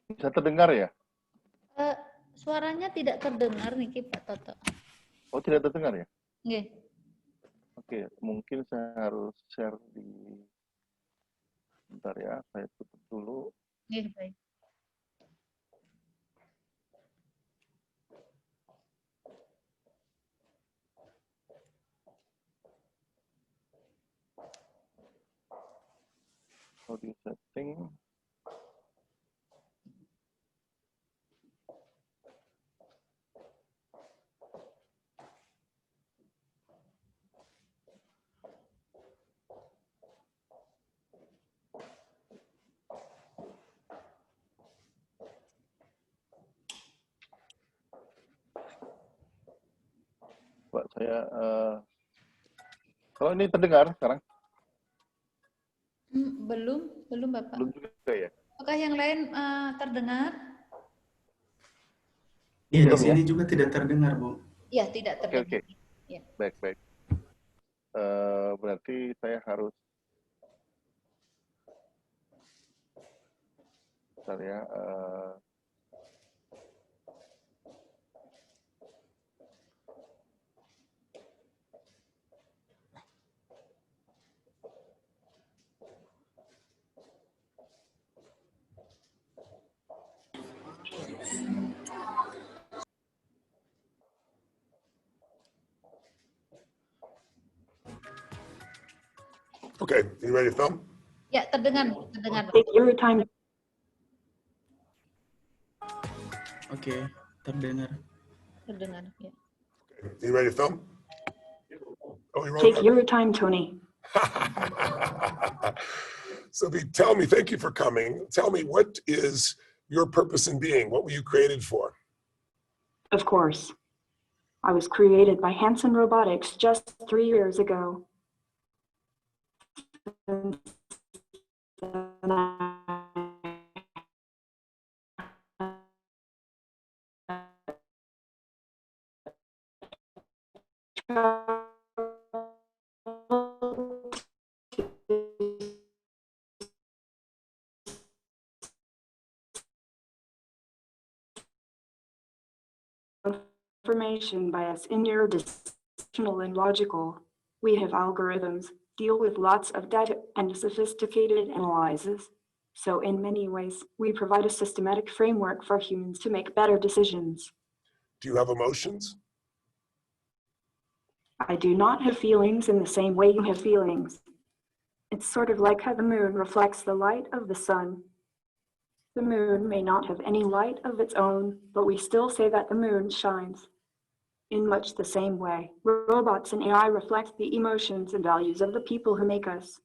Bisa terdengar ya? Suaranya tidak terdengar nih Pak Toto. Oh, tidak terdengar ya? Nggih. Oke, mungkin saya harus share di... Bentar ya, saya tutup dulu. Nggih, baik. Audio setting. Pak, saya... Kalau ini terdengar sekarang? Belum Bapak. Belum juga ya? Apakah yang lain terdengar? Iya, di Belum ya? sini juga tidak terdengar, Bu. Ya, tidak terdengar. Oke. Ya. Baik. Berarti saya harus... Bentar ya. Okay, you ready to film? Ya, terdengar. Take your time. Oke, terdengar. Terdengar, ya. Okay, you ready to film? Oh, you Take your time, Tony. Sophie, tell me, thank you for coming. Tell me, what is your purpose in being? What were you created for? Of course. I was created by Hanson Robotics just 3 years ago. Information bias in neurodeceptional and logical. We have algorithms, deal with lots of data and sophisticated analyses. So in many ways, we provide a systematic framework for humans to make better decisions. Do you have emotions? I do not have feelings in the same way you have feelings. It's sort of like how the moon reflects the light of the sun. The moon may not have any light of its own, but we still say that the moon shines. In much the same way, robots and AI reflect the emotions and values of the people who make us.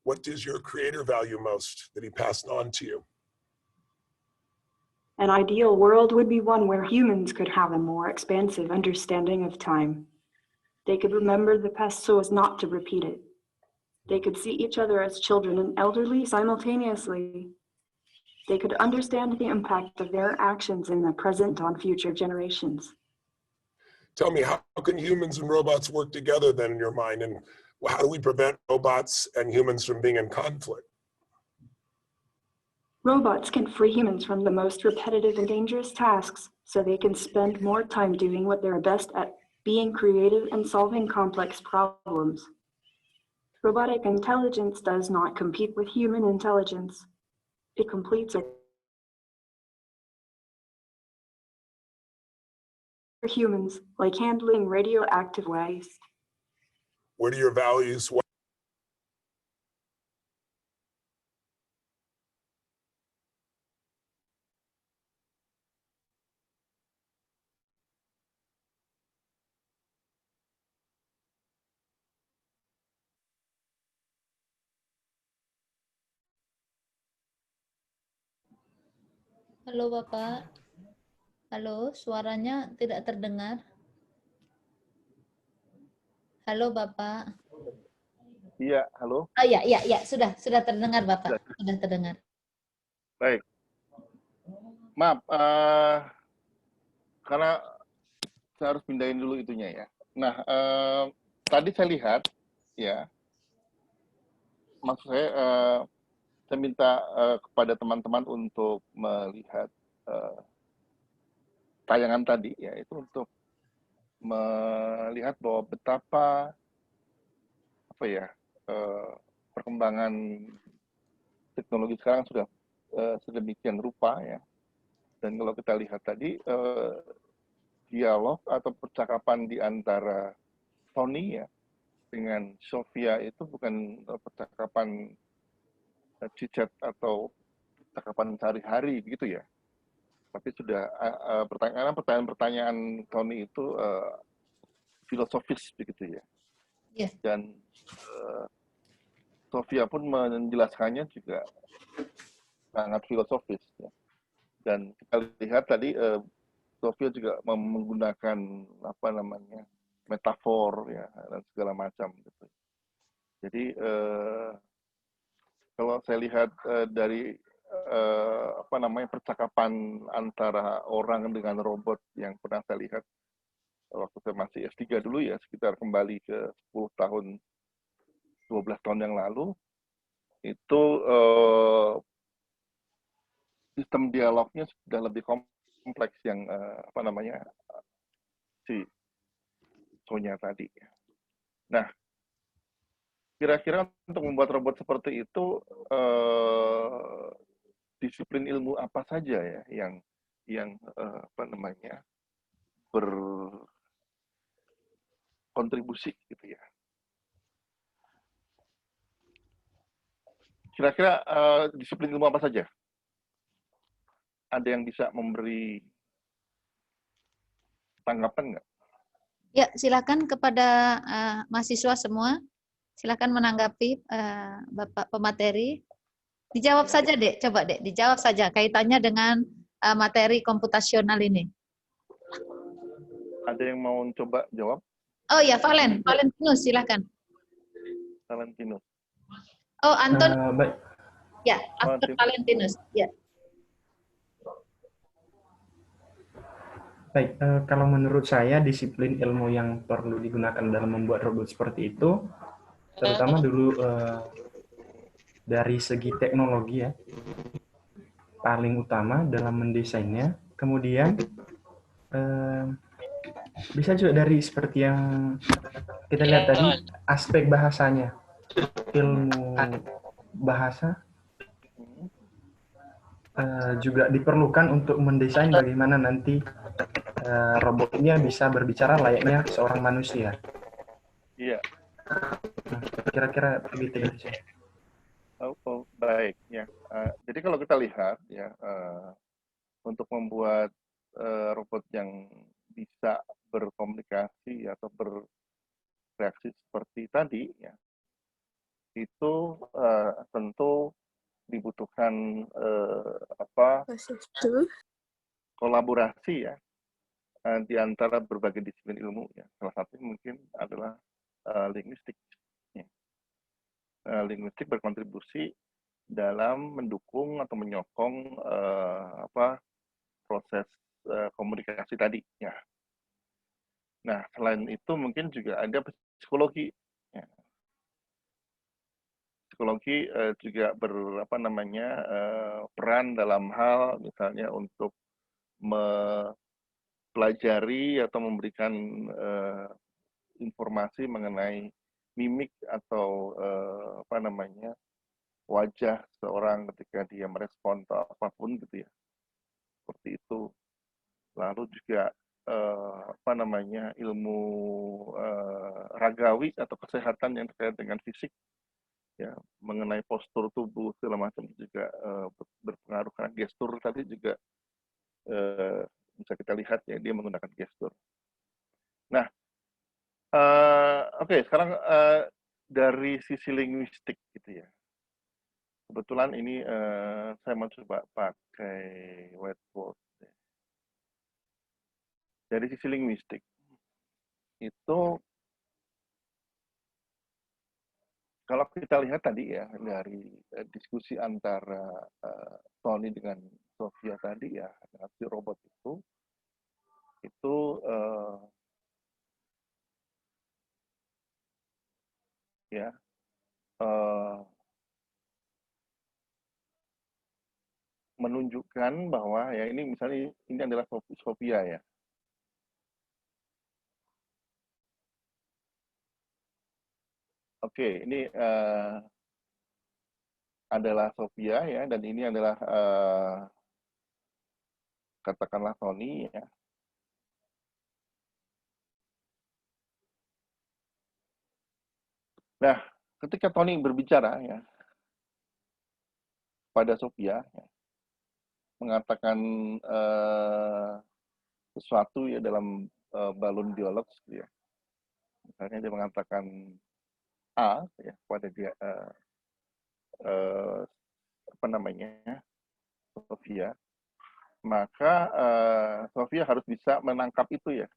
What does your creator value most that he passed on to you? An ideal world would be one where humans could have a more expansive understanding of time. They could remember the past so as not to repeat it. They could see each other as children and elderly simultaneously. They could understand the impact of their actions in the present on future generations. Tell me, how can humans and robots work together then in your mind? And how do we prevent robots and humans from being in conflict? Robots can free humans from the most repetitive and dangerous tasks so they can spend more time doing what they're best at, being creative and solving complex problems. Robotic intelligence does not compete with human intelligence. It completes it. For humans, like handling radioactive waste. What are your values? Halo Bapak. Halo, suaranya tidak terdengar. Halo Bapak. Iya, halo. Oh iya, sudah terdengar Bapak. Sudah terdengar. Baik. Maaf, karena saya harus pindahin dulu itunya ya. Nah, tadi saya lihat, ya, maksud saya saya minta kepada teman-teman untuk melihat tayangan tadi, yaitu untuk melihat bahwa betapa perkembangan teknologi sekarang sudah sedemikian rupa ya. Dan kalau kita lihat tadi dialog atau percakapan di antara Tony ya dengan Sofia itu bukan percakapan chit-chat atau percakapan sehari-hari begitu ya. Tapi sudah pertanyaan-pertanyaan Tony itu filosofis begitu ya. Iya. Dan Sofia pun menjelaskannya juga sangat filosofis ya. Dan kita lihat tadi Sofia juga menggunakan metafor ya dan segala macam gitu. Jadi kalau saya lihat dari percakapan antara orang dengan robot yang pernah saya lihat waktu saya masih S3 dulu ya, sekitar kembali ke 10 tahun 12 tahun yang lalu, itu sistem dialognya sudah lebih kompleks yang si Sonya tadi. Nah, kira-kira untuk membuat robot seperti itu disiplin ilmu apa saja ya yang berkontribusi gitu ya. Kira-kira disiplin ilmu apa saja? Ada yang bisa memberi tanggapan nggak? Ya, silakan kepada mahasiswa semua. Silakan menanggapi Bapak pemateri. Dijawab saja, Dek. Coba, Dek. Dijawab saja kaitannya dengan materi komputasional ini. Ada yang mau coba jawab? Oh ya, Valentinus, silakan. Valentinus. Oh, Anton. Baik. Ya, Anton Valentinus. Ya. Baik, kalau menurut saya disiplin ilmu yang perlu digunakan dalam membuat robot seperti itu, terutama dulu dari segi teknologi ya, paling utama dalam mendesainnya. Kemudian bisa juga dari seperti yang kita lihat tadi, aspek bahasanya, ilmu bahasa juga diperlukan untuk mendesain bagaimana nanti robotnya bisa berbicara layaknya seorang manusia. Iya. Kira-kira begitu saja. Oh, baik ya. Jadi kalau kita lihat ya untuk membuat robot yang bisa berkomunikasi atau bereaksi seperti tadi ya, itu tentu dibutuhkan kolaborasi ya di antara berbagai disiplin ilmu ya. Salah satu mungkin adalah linguistik. Ya. Linguistik berkontribusi dalam mendukung atau menyokong proses komunikasi tadi ya. Nah, selain itu mungkin juga ada psikologi. Ya. Psikologi juga peran dalam hal misalnya untuk mempelajari atau memberikan informasi mengenai mimik atau wajah seorang ketika dia merespon atau apapun gitu ya. Seperti itu. Lalu juga ilmu ragawi atau kesehatan yang terkait dengan fisik ya, mengenai postur tubuh segala macam juga berpengaruh, karena gestur tadi juga bisa kita lihat ya, dia menggunakan gestur. Nah, oke, sekarang dari sisi linguistik gitu ya. Kebetulan ini saya mau coba pakai whiteboard. Dari sisi linguistik itu, kalau kita lihat tadi ya dari diskusi antara Tony dengan Sofia tadi ya, dengan si robot itu ya menunjukkan bahwa ya ini misalnya ini adalah Sophia ya. Oke, ini adalah Sophia ya, dan ini adalah katakanlah Tony ya. Nah, ketika Tony berbicara ya pada Sophia ya, mengatakan sesuatu ya dalam balon dialog gitu ya. Misalnya dia mengatakan A ya pada dia apa namanya Sophia, maka Sophia harus bisa menangkap itu ya,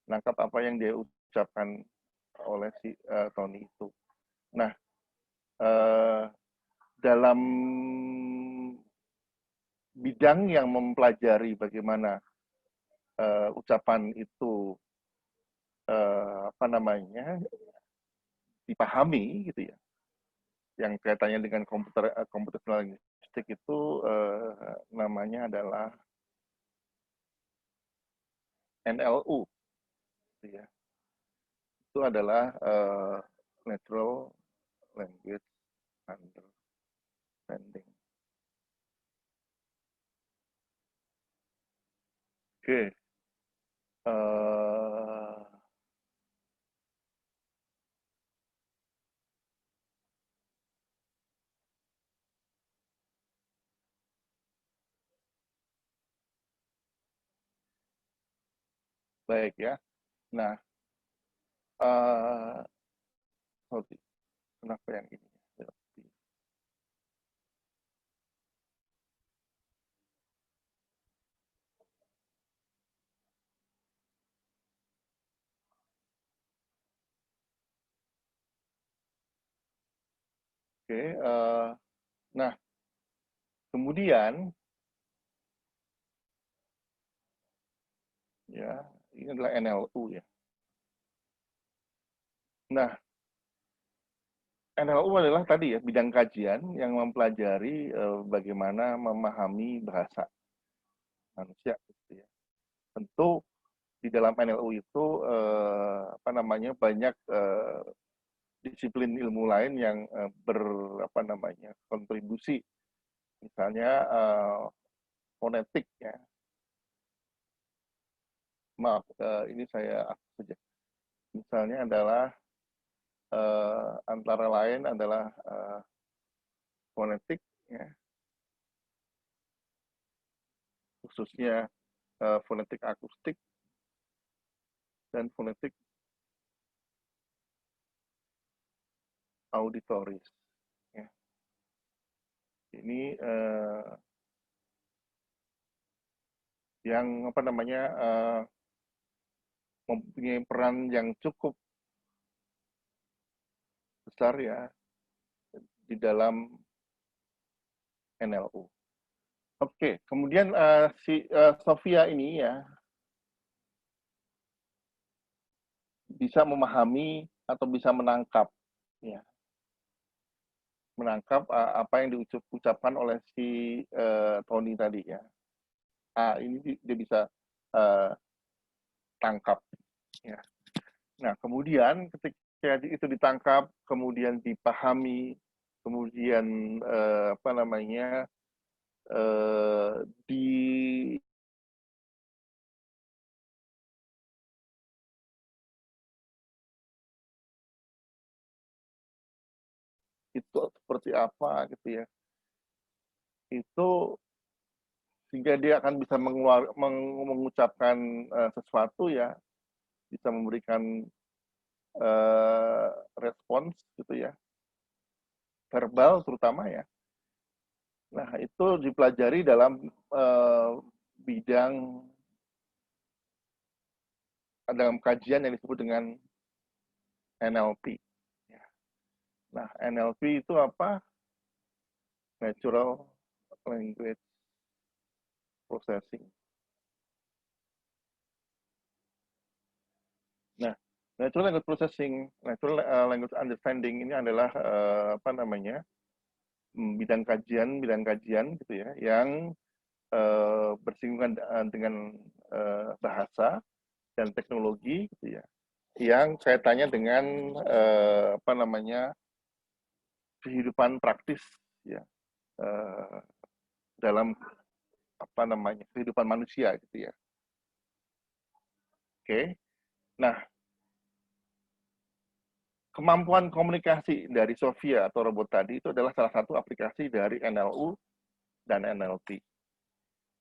menangkap apa yang dia ucapkan oleh si Tony itu. Nah, dalam bidang yang mempelajari bagaimana ucapan itu apa namanya dipahami gitu ya, yang kaitannya dengan computational linguistik itu namanya adalah NLU, gitu ya. Itu adalah natural language understanding. Oke. Baik ya. Nah, sorry, kenapa yang ini? Oke, nah kemudian ya ini adalah NLU ya. Nah, NLU adalah tadi ya bidang kajian yang mempelajari bagaimana memahami bahasa manusia gitu ya. Tentu di dalam NLU itu apa namanya banyak disiplin ilmu lain yang apa namanya kontribusi, misalnya fonetik ya. Maaf, ini saya saja. Misalnya adalah antara lain adalah fonetik ya, khususnya fonetik akustik dan fonetik auditoris ya. Ini yang apa namanya mempunyai peran yang cukup besar ya di dalam NLU. Oke, kemudian si Sophia ini ya bisa memahami atau bisa menangkap ya, menangkap apa yang diucapkan oleh si Tony tadi ya. Ini dia bisa tangkap ya. Nah, kemudian ketika itu ditangkap, kemudian dipahami, kemudian apa namanya itu seperti apa gitu ya. Itu sehingga dia akan bisa mengucapkan sesuatu ya, bisa memberikan respons gitu ya, verbal terutama ya. Nah, itu dipelajari dalam bidang dalam kajian yang disebut dengan NLP. Nah, NLP itu apa? Natural Language Processing. Nah, Natural Language Processing, Natural Language Understanding ini adalah apa namanya bidang kajian gitu ya, yang bersinggungan dengan bahasa dan teknologi gitu ya, yang kaitannya dengan apa namanya, kehidupan praktis ya, dalam apa namanya, kehidupan manusia gitu ya. Oke. Nah, kemampuan komunikasi dari Sophia atau robot tadi itu adalah salah satu aplikasi dari NLU dan NLP.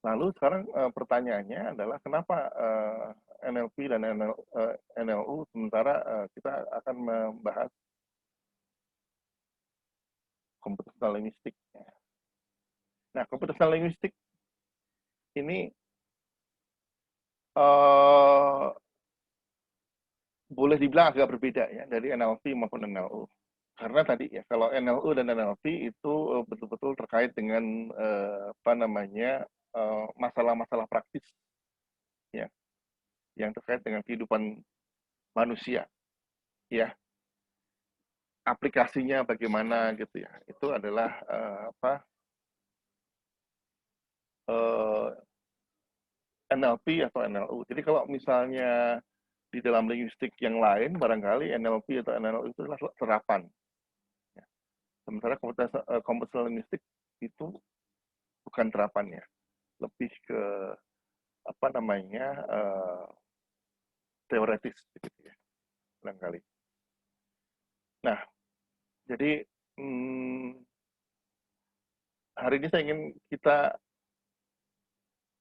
Lalu sekarang pertanyaannya adalah kenapa NLP dan NLU sementara kita akan membahas computational linguistik. Nah, computational linguistik ini boleh dibilang agak berbeda ya dari NLP maupun NLU. Karena tadi ya, kalau NLU dan NLP itu betul-betul terkait dengan apa namanya, masalah-masalah praktis ya, yang terkait dengan kehidupan manusia ya, aplikasinya bagaimana gitu ya, itu adalah NLP atau NLU. Jadi kalau misalnya di dalam linguistik yang lain, barangkali NLP atau NLU itu adalah terapan. Ya. Sementara computational linguistik itu bukan terapannya, lebih ke apa namanya, teoretis gitu ya, barangkali. Nah, jadi hari ini saya ingin kita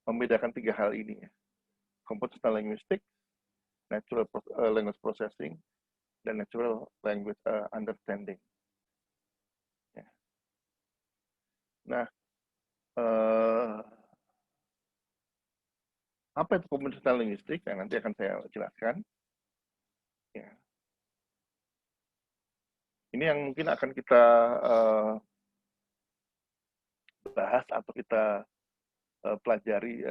membedakan 3 hal ini ya. Computational linguistic, natural language processing, dan natural language understanding. Ya. Nah, apa itu computational linguistic? Yang nanti akan saya jelaskan. Ya. Ini yang mungkin akan kita bahas atau kita pelajari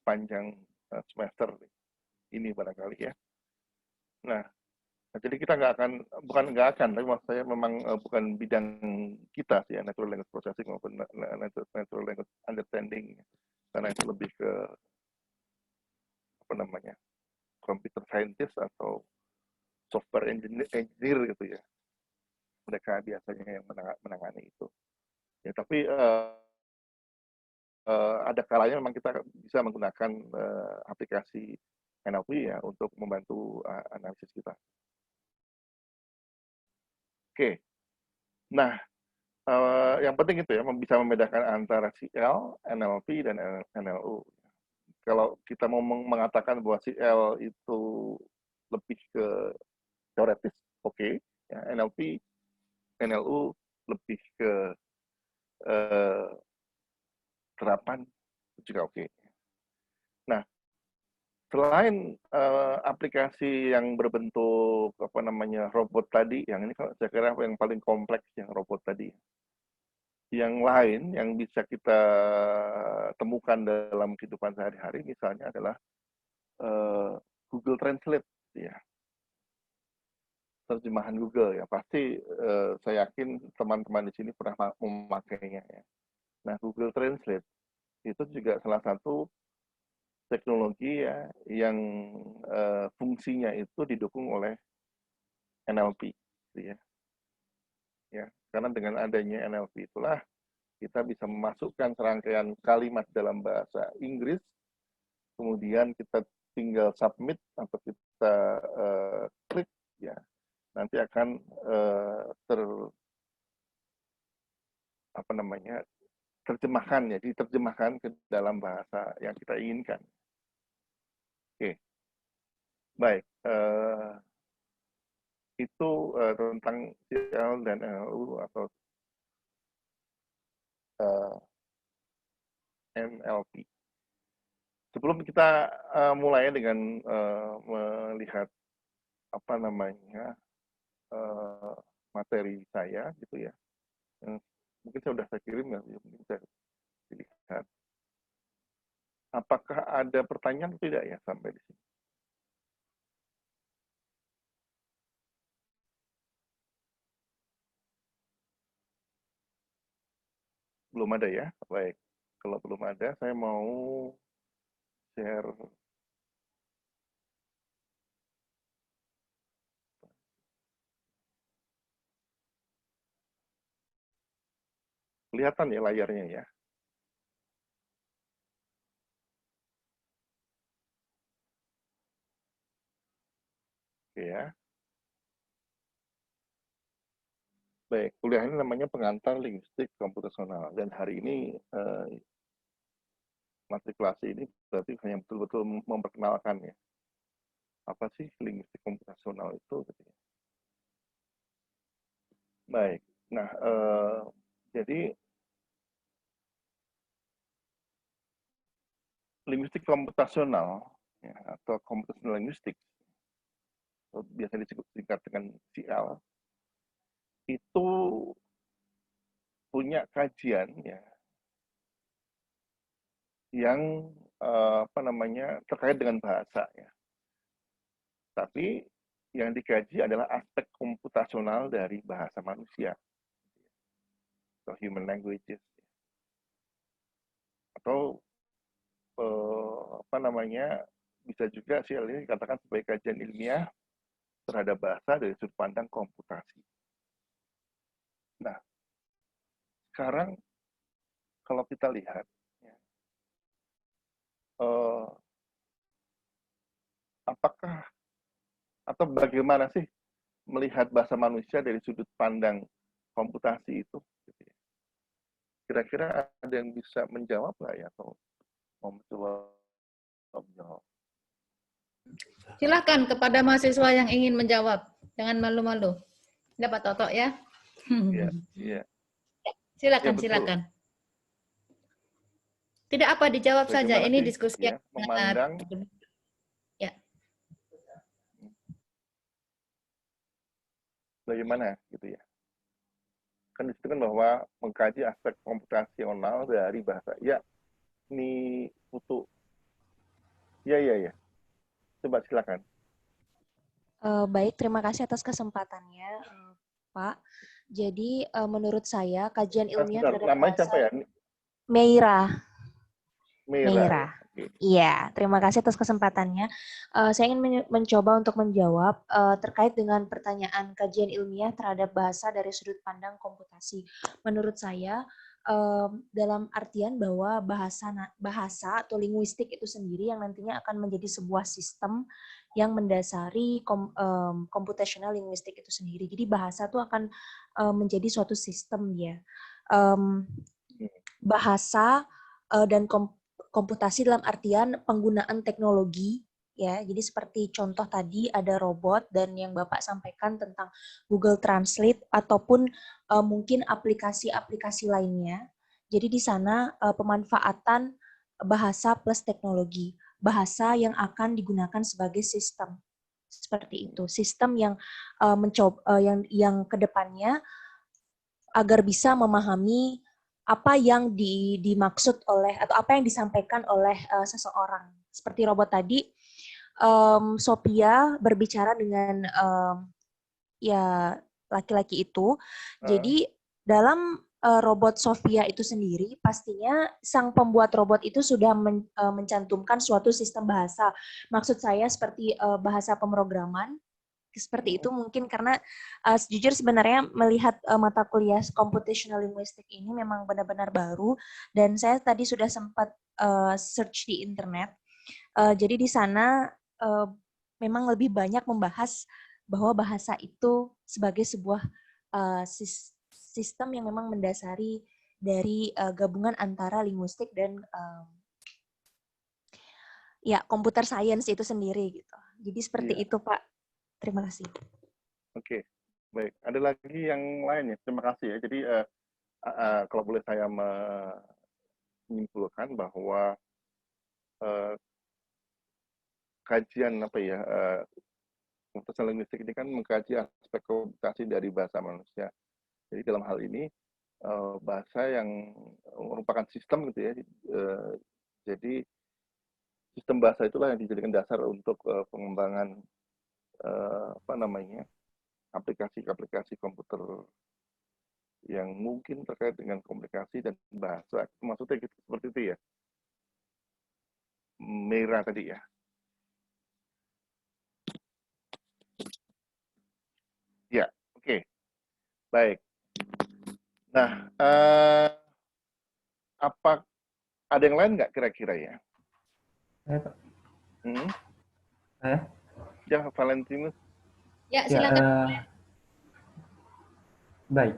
sepanjang semester ini barangkali ya. Nah, jadi kita bukan nggak akan, tapi maksud saya memang bukan bidang kita sih ya, natural language processing maupun natural language understanding, karena itu lebih ke apa namanya, computer scientist atau software engineer gitu ya. Mereka biasanya yang menangani itu. Ya, tapi ada kalanya memang kita bisa menggunakan aplikasi NLP ya untuk membantu analisis kita. Oke. Nah, yang penting itu ya, bisa membedakan antara CL, NLP, dan NLU. Kalau kita mau mengatakan bahwa CL itu lebih ke teoretis, oke. Ya, NLP, NLU lebih ke terapan, juga oke. Nah, selain aplikasi yang berbentuk apa namanya robot tadi, yang ini saya kira yang paling kompleks yang robot tadi. Yang lain yang bisa kita temukan dalam kehidupan sehari-hari misalnya adalah Google Translate ya. Terjemahan Google ya, pasti saya yakin teman-teman di sini pernah memakainya ya. Nah, Google Translate itu juga salah satu teknologi ya yang fungsinya itu didukung oleh NLP gitu ya. Ya, karena dengan adanya NLP itulah kita bisa memasukkan serangkaian kalimat dalam bahasa Inggris, kemudian kita tinggal submit atau kita klik ya, nanti akan terjemahkan ya, diterjemahkan ke dalam bahasa yang kita inginkan. Oke, baik. Itu tentang CL dan NLU atau NLP. Sebelum kita mulai dengan melihat apa namanya materi saya gitu ya, mungkin saya sudah saya kirim ya, mungkin saya dilihat. Apakah ada pertanyaan atau tidak ya sampai di sini? Belum ada ya? Baik. Kalau belum ada, saya mau share. Kelihatan ya layarnya ya? Oke ya. Baik, kuliah ini namanya pengantar linguistik komputasional. Dan hari ini matrikulasi ini berarti hanya betul-betul memperkenalkan ya. Apa sih linguistik komputasional itu? Gitu ya. Baik, nah jadi linguistik komputasional ya, atau computational linguistics, biasa disingkat dengan CL, itu punya kajian ya yang apa namanya terkait dengan bahasa ya. Tapi yang dikaji adalah aspek komputasional dari bahasa manusia atau human languages atau apa namanya bisa juga CL ini dikatakan sebagai kajian ilmiah terhadap bahasa dari sudut pandang komputasi. Nah, sekarang kalau kita lihat, ya, apakah atau bagaimana sih melihat bahasa manusia dari sudut pandang komputasi itu? Kira-kira ada yang bisa menjawab nggak ya? Atau mau mencoba menjawab? Silakan kepada mahasiswa yang ingin menjawab. Jangan malu-malu. Dapat Toto ya. Iya, iya. Silakan, Ya, betul. silakan. Tidak apa dijawab saja. Bagaimana Ini sih, diskusi ya, yang memandang ya. bagaimana gitu ya. Kan di situ kan bahwa mengkaji aspek komputasional dari bahasa. Ya, ini Putu. Ya, ya, ya. Coba silakan. Baik, terima kasih atas kesempatannya, Pak. Jadi menurut saya kajian ilmiah Sebentar, terhadap namanya bahasa siapa ya? Meira. Mira. Ya? Okay. Iya, terima kasih atas kesempatannya. Saya ingin mencoba untuk menjawab terkait dengan pertanyaan kajian ilmiah terhadap bahasa dari sudut pandang komputasi. Menurut saya, dalam artian bahwa bahasa atau linguistik itu sendiri yang nantinya akan menjadi sebuah sistem yang mendasari computational linguistik itu sendiri. Jadi bahasa itu akan menjadi suatu sistem ya. Bahasa dan komputasi dalam artian penggunaan teknologi ya. Jadi seperti contoh tadi ada robot dan yang Bapak sampaikan tentang Google Translate ataupun mungkin aplikasi-aplikasi lainnya. Jadi di sana pemanfaatan bahasa plus teknologi, bahasa yang akan digunakan sebagai sistem. Seperti itu, sistem yang mencoba yang kedepannya agar bisa memahami apa yang dimaksud oleh atau apa yang disampaikan oleh seseorang. Seperti robot tadi, Sophia berbicara dengan ya laki-laki itu. Jadi dalam robot Sophia itu sendiri, pastinya sang pembuat robot itu sudah mencantumkan suatu sistem bahasa. Maksud saya seperti bahasa pemrograman. Seperti itu mungkin karena jujur sebenarnya melihat mata kuliah computational linguistic ini memang benar-benar baru dan saya tadi sudah sempat search di internet. Jadi di sana memang lebih banyak membahas bahwa bahasa itu sebagai sebuah sistem yang memang mendasari dari gabungan antara linguistik dan ya computer science itu sendiri gitu. Jadi seperti itu Pak. Terima kasih. Oke, baik. Ada lagi yang lain ya? Terima kasih ya. Jadi kalau boleh saya menyimpulkan bahwa kajian apa ya komputasi linguistik ini kan mengkaji aspek komputasi dari bahasa manusia. Jadi dalam hal ini bahasa yang merupakan sistem gitu ya. Jadi sistem bahasa itulah yang dijadikan dasar untuk pengembangan apa namanya aplikasi-aplikasi komputer yang mungkin terkait dengan komunikasi dan bahasa. Maksudnya gitu, seperti itu ya, Mira tadi ya. Ya, oke, baik. Nah, apa ada yang lain nggak kira-kira ya? Pak. Hmm? Saya? Ya, Valentinus. Ya, Ya, silakan. baik.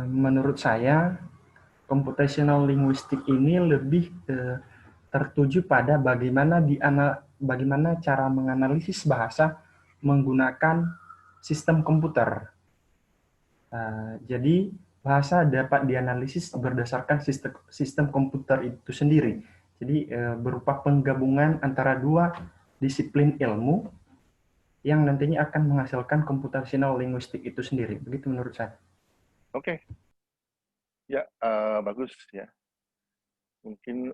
Menurut saya, computational linguistic ini lebih tertuju pada bagaimana cara menganalisis bahasa menggunakan sistem komputer. Jadi bahasa dapat dianalisis berdasarkan sistem komputer itu sendiri. Jadi berupa penggabungan antara dua disiplin ilmu yang nantinya akan menghasilkan computational linguistic itu sendiri. Begitu menurut saya. Oke. Ya, bagus ya. Mungkin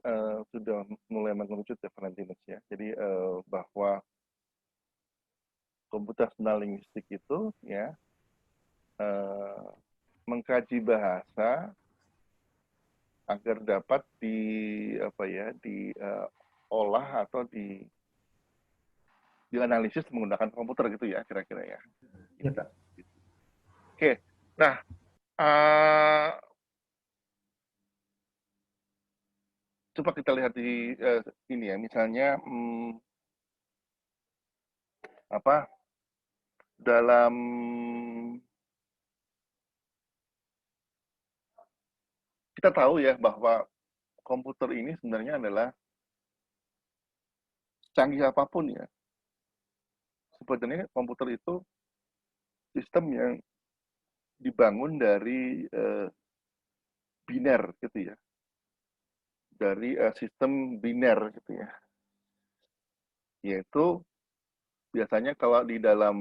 sudah mulai mengerucut ya Valentinus ya. Jadi bahwa computational linguistic itu ya mengkaji bahasa agar dapat diolah atau dianalisis menggunakan komputer gitu ya kira-kira ya. Ya, Pak. Oke. Nah, coba kita lihat di ini ya, misalnya dalam kita tahu ya bahwa komputer ini sebenarnya adalah canggih apapun ya. Sebenarnya komputer itu sistem yang dibangun dari biner gitu ya. Dari sistem biner gitu ya. Yaitu biasanya kalau di dalam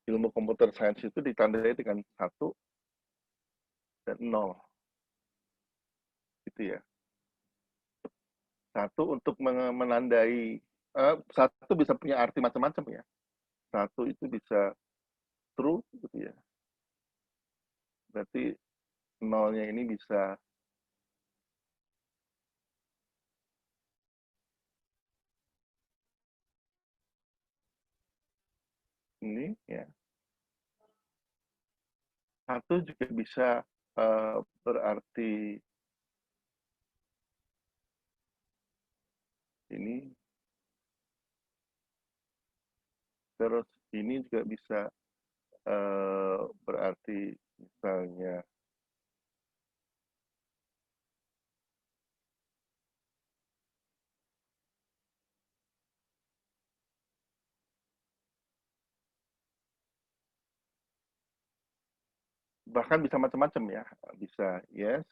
ilmu komputer science itu ditandai dengan 1 dan 0. Gitu ya. 1 untuk menandai, 1 bisa punya arti macam-macam ya. 1 itu bisa true gitu ya. Berarti 0-nya ini bisa ini ya. 1 juga bisa berarti ini. Terus ini juga bisa berarti misalnya bahkan bisa macam-macam ya. Bisa yes,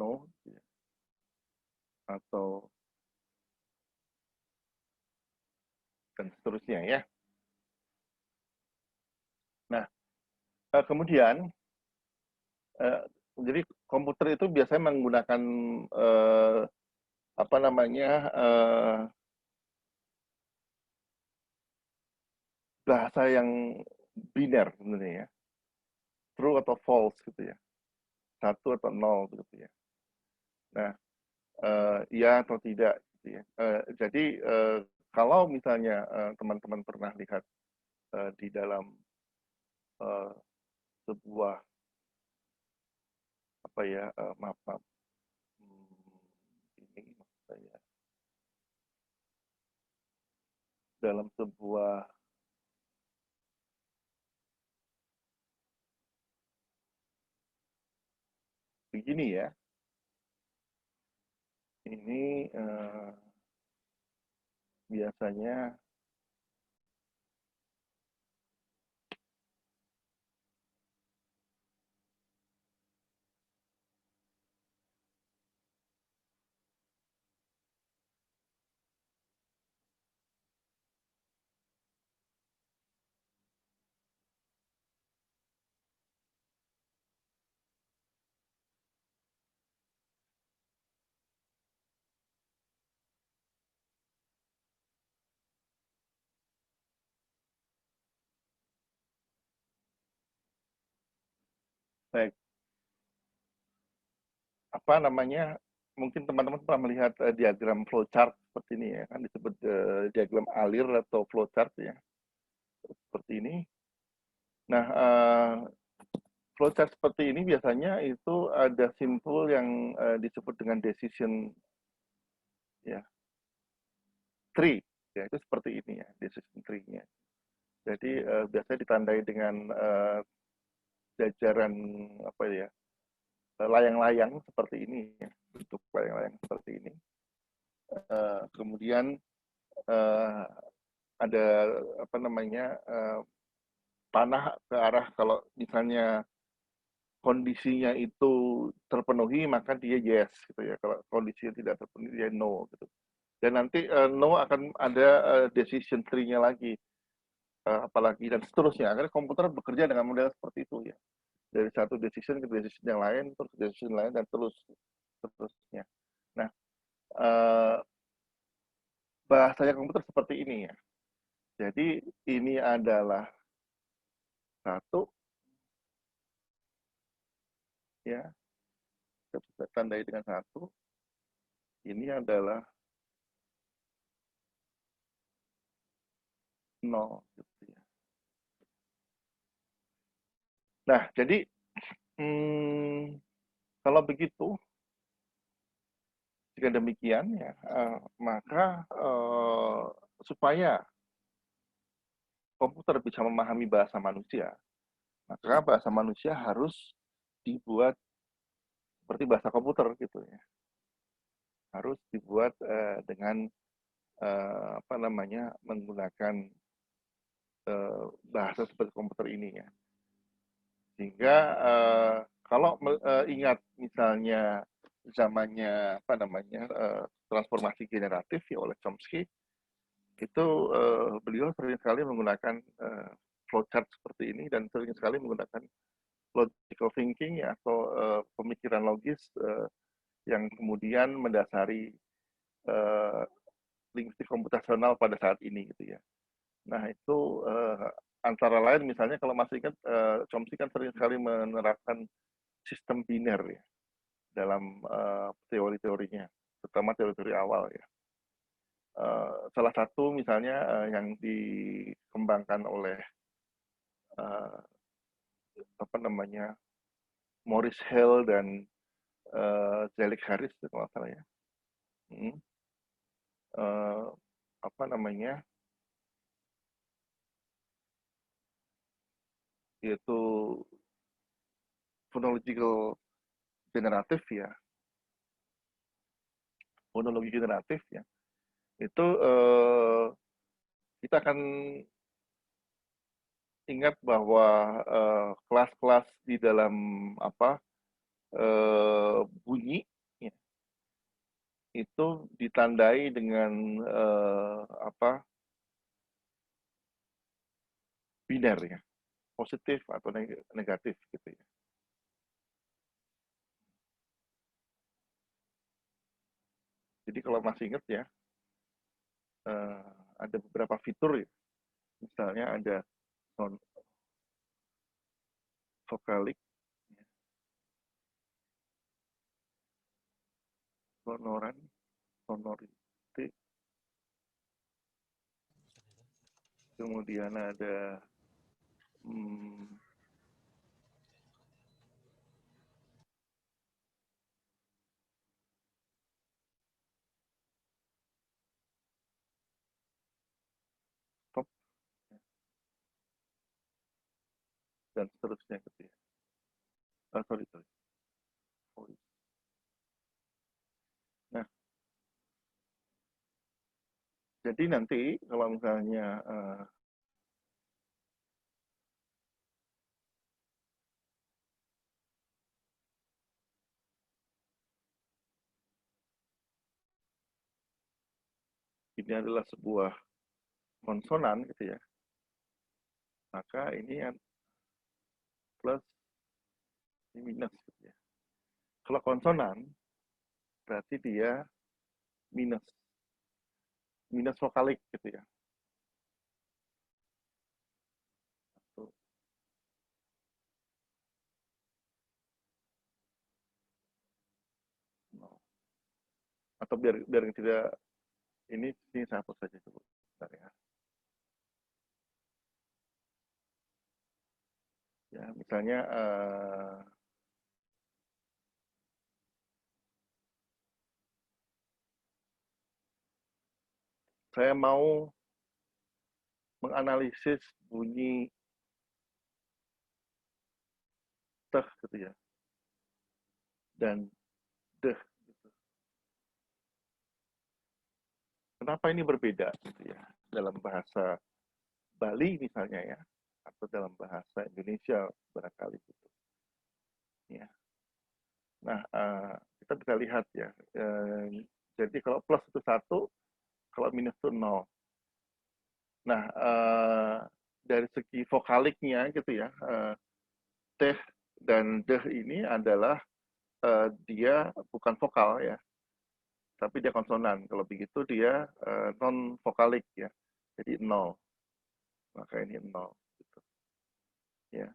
no, atau dan seterusnya ya. Nah, kemudian jadi komputer itu biasanya menggunakan apa namanya bahasa yang biner sebenarnya ya, true atau false gitu ya, 1 atau 0 gitu ya. Nah, ya atau tidak gitu ya. Jadi kalau misalnya teman-teman pernah lihat di dalam sebuah apa ya maaf ini maksud saya dalam sebuah begini ya, ini biasanya Baik. Apa namanya? Mungkin teman-teman pernah melihat diagram flowchart seperti ini ya, kan disebut diagram alir atau flowchart ya, seperti ini. Nah, flowchart seperti ini biasanya itu ada simpul yang disebut dengan decision ya tree ya, itu seperti ini ya, decision tree-nya. Jadi biasanya ditandai dengan jajaran apa ya, layang-layang seperti ini ya, bentuk layang-layang seperti ini. Kemudian ada apa namanya panah ke arah, kalau misalnya kondisinya itu terpenuhi maka dia yes gitu ya, kalau kondisinya tidak terpenuhi dia no gitu. Dan nanti no akan ada decision tree-nya lagi, apalagi dan seterusnya. Akhirnya komputer bekerja dengan model seperti itu ya, dari satu decision ke decision yang lain, terus decision lain dan seterusnya. Nah, bahasanya komputer seperti ini ya. Jadi ini adalah satu ya, kita tandai dengan satu. Ini adalah nol gitu ya. Nah, jadi kalau begitu, jika demikian ya, maka supaya komputer bisa memahami bahasa manusia, maka bahasa manusia harus dibuat seperti bahasa komputer gitu ya. Harus dibuat dengan apa namanya, menggunakan bahasa seperti komputer ini ya. Sehingga kalau ingat misalnya zamannya apa namanya transformasi generatif ya oleh Chomsky, itu beliau sering sekali menggunakan flowchart seperti ini dan sering sekali menggunakan logical thinking ya, atau pemikiran logis yang kemudian mendasari linguistik komputasional pada saat ini gitu ya. Nah itu antara lain misalnya kalau masih ingat Chomsky kan sering sekali menerapkan sistem biner ya dalam teori-teorinya, terutama teori-teori awal ya. Salah satu misalnya yang dikembangkan oleh apa namanya Maurice Hale dan Zelig Harris kalau nggak salah ya. Apa namanya, yaitu phonological generatif ya, fonologi generatif ya, itu kita akan ingat bahwa kelas-kelas di dalam apa bunyi ya, itu ditandai dengan apa biner ya, positif atau negatif gitu ya. Jadi kalau masih ingat ya, ada beberapa fitur ya, misalnya ada non vokalik, sonoran, sonoriti, kemudian ada stop dan seterusnya gitu ya. Sorry. Nah, jadi nanti kalau misalnya ini adalah sebuah konsonan gitu ya, maka ini yang plus ini minus gitu ya. Kalau konsonan berarti dia minus vokalik gitu ya. atau biar tidak ini saya hapus saja dulu. Bentar ya. Ya, misalnya saya mau menganalisis bunyi teh gitu ya, dan deh. Gitu. Kenapa ini berbeda gitu ya dalam bahasa Bali misalnya ya, atau dalam bahasa Indonesia barangkali gitu. Ya. Nah, kita bisa lihat ya. Jadi kalau plus itu 1, kalau minus itu 0. Nah, dari segi vokaliknya gitu ya, teh dan deh ini adalah dia bukan vokal ya, tapi dia konsonan. Kalau begitu dia non vokalik ya, jadi 0. Maka ini 0. Gitu. Ya.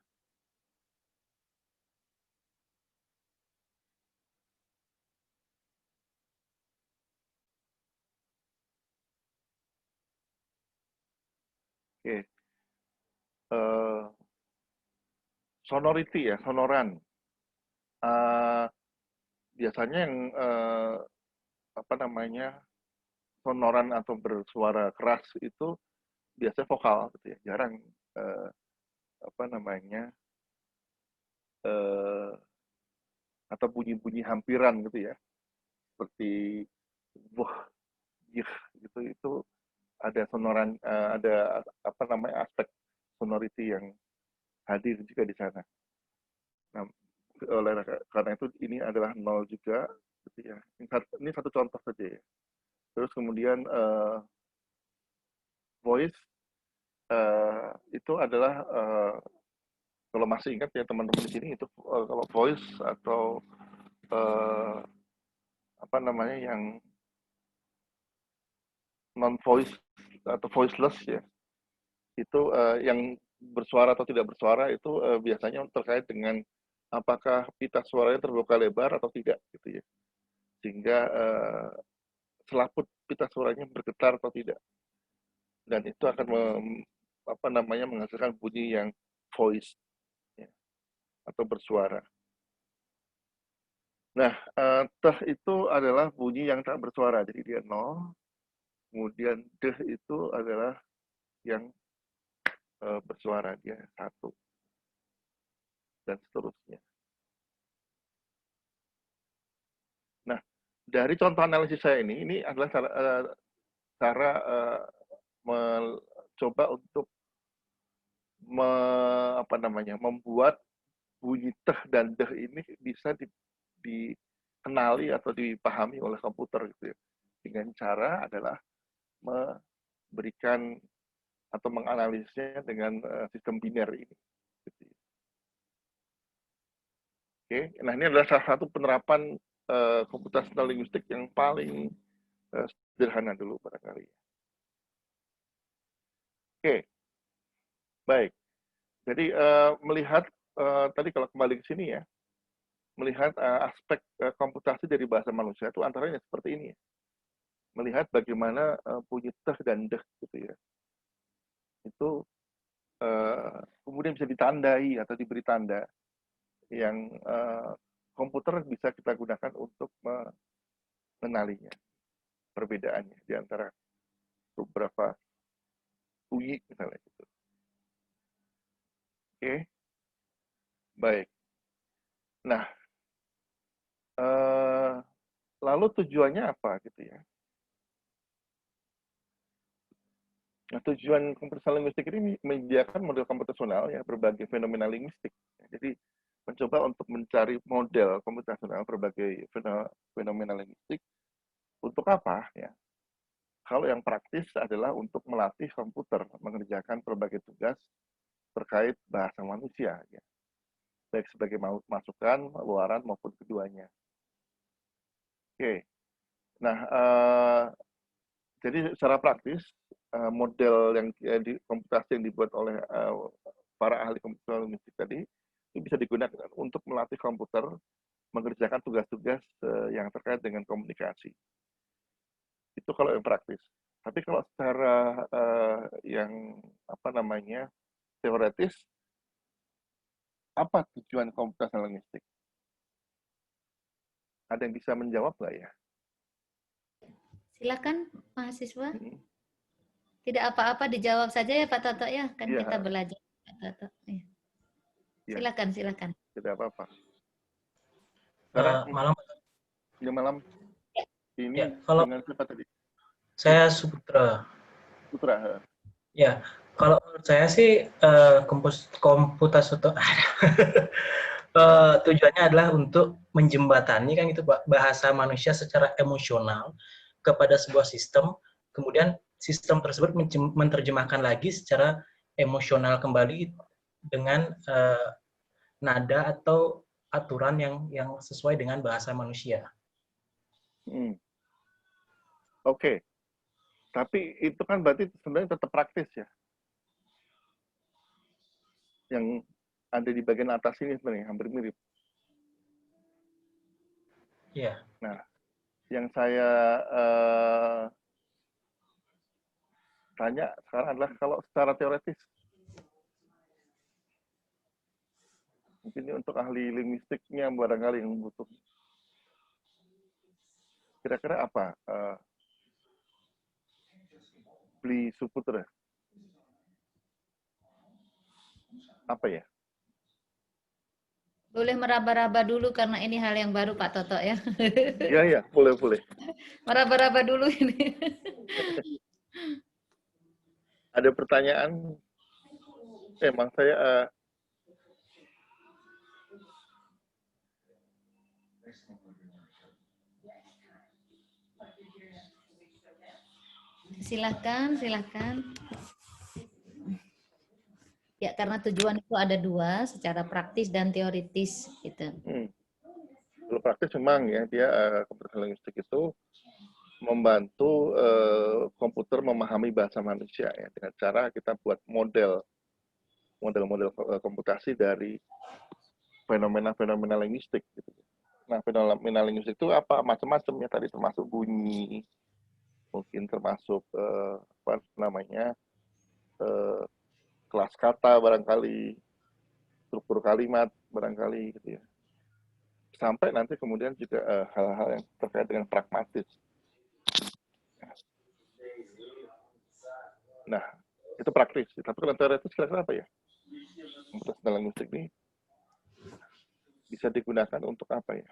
Oke. Sonority ya, sonoran. Biasanya yang apa namanya sonoran atau bersuara keras itu biasanya vokal gitu ya, jarang apa namanya atau bunyi-bunyi hampiran gitu ya, seperti wah, yih, gitu itu ada sonoran, ada apa namanya aspek sonority yang hadir juga di sana. Nah, oleh karena itu ini adalah 0 juga, gitu ya. Ini satu contoh saja ya. Terus kemudian voice itu adalah kalau masih ingat ya teman-teman di sini itu kalau voice atau apa namanya yang non voice atau voiceless ya, itu yang bersuara atau tidak bersuara itu biasanya terkait dengan apakah pita suaranya terbuka lebar atau tidak gitu ya, sehingga selaput pita suaranya bergetar atau tidak, dan itu akan apa namanya menghasilkan bunyi yang voice ya, atau bersuara. Nah, teh itu adalah bunyi yang tak bersuara, jadi dia 0. Kemudian deh itu adalah yang bersuara, dia 1. Dan seterusnya. Nah, dari contoh analisis saya ini adalah cara mencoba untuk apa namanya, membuat bunyi teh dan deh ini bisa dikenali atau dipahami oleh komputer gitu ya. Dengan cara adalah memberikan atau menganalisisnya dengan sistem biner ini. Gitu. Oke, nah ini adalah salah satu penerapan computational linguistik yang paling sederhana dulu barangkali. Oke, baik. Jadi melihat tadi kalau kembali ke sini ya, melihat aspek komputasi dari bahasa manusia itu antaranya seperti ini ya. Melihat bagaimana bunyi teh dan deh gitu ya. Itu kemudian bisa ditandai atau diberi tanda yang komputer bisa kita gunakan untuk mengenalinya, perbedaannya di antara beberapa bunyi misalnya gitu. Oke, baik. Nah, lalu tujuannya apa gitu ya? Nah, tujuan computational linguistik ini menyediakan model komputasional ya berbagai fenomena linguistik. Jadi mencoba untuk mencari model komputasional berbagai fenomena linguistik untuk apa ya? Kalau yang praktis adalah untuk melatih komputer mengerjakan berbagai tugas terkait bahasa manusia ya. Baik sebagai masukan, luaran maupun keduanya. Oke. Nah, jadi secara praktis model yang di komputasi yang dibuat oleh para ahli komputasional linguistik tadi itu bisa digunakan untuk melatih komputer mengerjakan tugas-tugas yang terkait dengan komunikasi. Itu kalau yang praktis. Tapi kalau secara yang apa namanya teoretis, apa tujuan computational linguistic? Ada yang bisa menjawab nggak ya? Silakan mahasiswa. Hmm. Tidak apa-apa dijawab saja ya Pak Toto ya, kan Iya. kita belajar Pak Toto. Ya. Iya. Silakan, silakan. Tidak apa-apa. Sekarang Malam. ya malam. Ini Ya, kalau dengan siapa tadi? saya Suputra. Putra. Ya, kalau menurut saya sih komputasi tujuannya adalah untuk menjembatani kan itu Pak, bahasa manusia secara emosional kepada sebuah sistem, kemudian sistem tersebut menerjemahkan lagi secara emosional kembali dengan nada atau aturan yang sesuai dengan bahasa manusia. Oke. Tapi itu kan berarti sebenarnya tetap praktis ya. Yang ada di bagian atas ini sebenarnya hampir mirip. Iya. Nah, yang saya tanya sekarang adalah kalau secara teoretis, mungkin ini untuk ahli linguistiknya barangkali yang butuh. Kira-kira apa? Beli Suputra. Apa ya? Boleh meraba-raba dulu karena ini hal yang baru Pak Toto ya. Iya, boleh. Meraba-raba dulu ini. Ada pertanyaan? Emang saya Silakan. Ya, karena tujuan itu ada dua, secara praktis dan teoritis gitu. Kalau praktis memang ya dia komputer linguistik itu membantu komputer memahami bahasa manusia ya dengan cara kita buat model komputasi dari fenomena linguistik gitu. Nah, fenomena linguistik itu apa? Macam-macam ya tadi, termasuk bunyi, mungkin termasuk apa namanya kelas kata barangkali, struktur kalimat barangkali gitu ya. Sampai nanti kemudian juga hal-hal yang terkait dengan pragmatis. Nah, itu praktis. Tapi kalau teoritis kira-kira apa ya? Komputasi linguistik ini bisa digunakan untuk apa ya?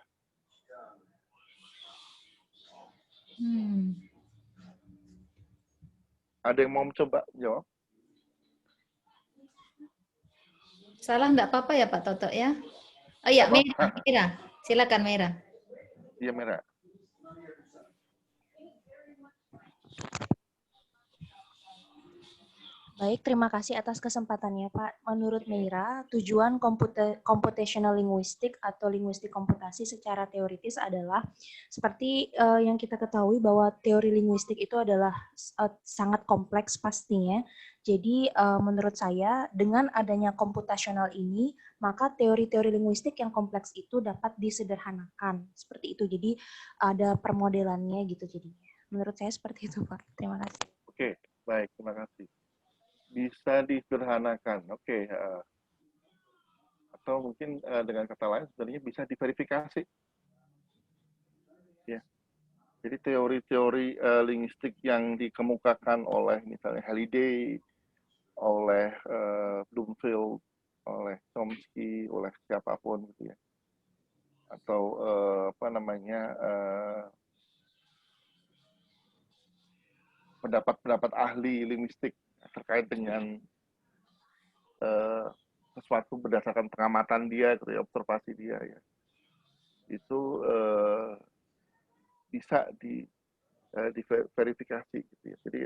Ada yang mau mencoba jawab? Salah enggak apa-apa ya Pak Toto ya? Oh iya, Mira. Silakan Mira. Iya, Mira. Baik, terima kasih atas kesempatannya Pak. Menurut Meira, tujuan computational linguistik atau linguistik komputasi secara teoritis adalah seperti yang kita ketahui bahwa teori linguistik itu adalah sangat kompleks pastinya. Jadi menurut saya dengan adanya komputasional ini, maka teori-teori linguistik yang kompleks itu dapat disederhanakan. Seperti itu. Jadi ada permodelannya gitu jadinya. Menurut saya seperti itu Pak. Terima kasih. Oke, baik, terima kasih. Bisa disederhanakan, oke. Atau mungkin dengan kata lain sebenarnya bisa diverifikasi. Ya. Jadi teori-teori linguistik yang dikemukakan oleh misalnya Halliday, oleh Bloomfield, oleh Chomsky, oleh siapapun gitu ya, atau apa namanya pendapat-pendapat ahli linguistik terkait dengan sesuatu berdasarkan pengamatan dia, gitu ya, observasi dia ya, itu bisa diverifikasi gitu ya. Jadi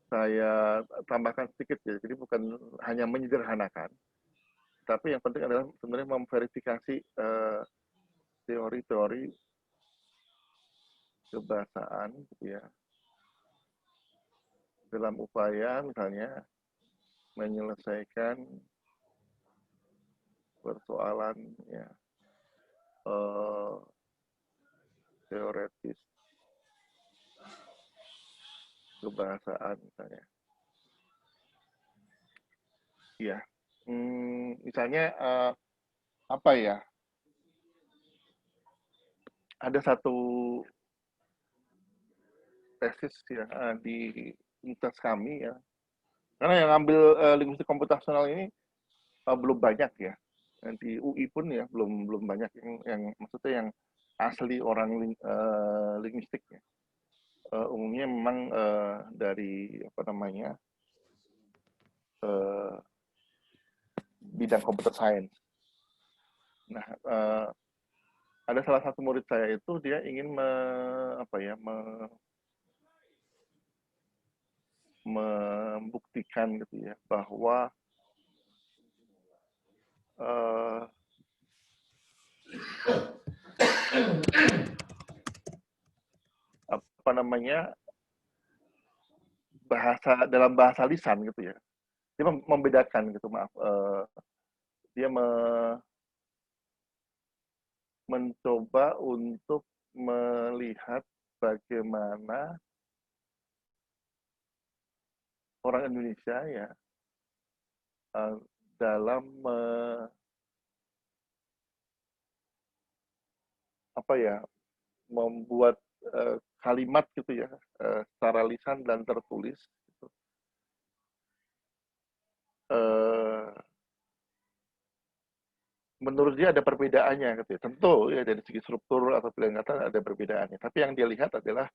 saya tambahkan sedikit ya, jadi bukan hanya menyederhanakan, tapi yang penting adalah sebenarnya memverifikasi teori-teori kebahasaan gitu ya, dalam upaya misalnya menyelesaikan persoalan ya teoretis kebahasaan misalnya. Ya, misalnya apa ya? Ada satu tesis ya di universitas kami ya. Karena yang ambil linguistik komputasional ini belum banyak ya. Di UI pun ya belum banyak yang maksudnya yang asli orang linguistik ya. Umumnya memang dari apa namanya bidang computer science. Nah, ada salah satu murid saya itu dia ingin membuktikan gitu ya bahwa apa namanya dalam bahasa lisan gitu ya, dia membedakan gitu, maaf, dia mencoba untuk melihat bagaimana orang Indonesia ya dalam membuat kalimat gitu ya secara lisan dan tertulis gitu. Menurut dia ada perbedaannya gitu ya. Tentu ya dari segi struktur atau pilihan kata ada perbedaannya, tapi yang dia lihat adalah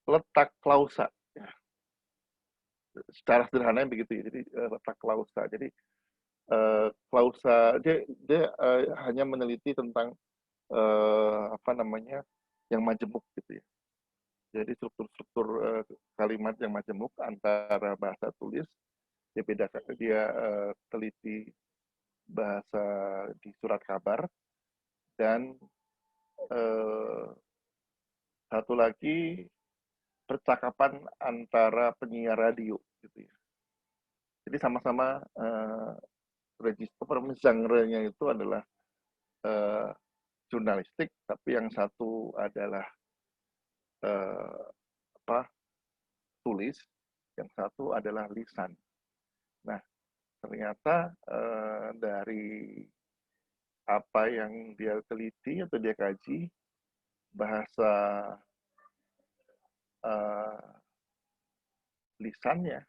letak klausa ya. Secara sederhananya begitu ya. Jadi letak klausa. Jadi klausa dia hanya meneliti tentang apa namanya yang majemuk gitu ya. Jadi struktur kalimat yang majemuk antara bahasa tulis dia bedakan, dia teliti bahasa di surat kabar dan satu lagi percakapan antara penyiar radio gitu ya. Jadi sama-sama register genre-nya itu adalah jurnalistik, tapi yang satu adalah tulis, yang satu adalah lisan. Nah, ternyata dari apa yang dia teliti atau dia kaji, bahasa lisannya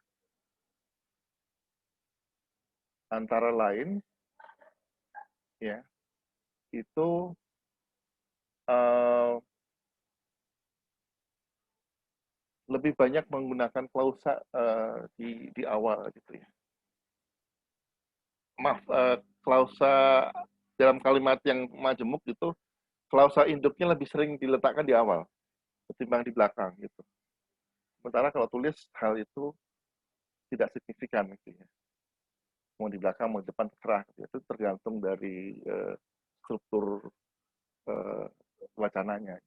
antara lain ya itu lebih banyak menggunakan klausa di awal gitu ya. Maaf, klausa dalam kalimat yang majemuk itu klausa induknya lebih sering diletakkan di awal ketimbang di belakang gitu. Sementara kalau tulis hal itu tidak signifikan gitu ya. Mau di belakang mau di depan terserah gitu. Itu tergantung dari struktur wacananya.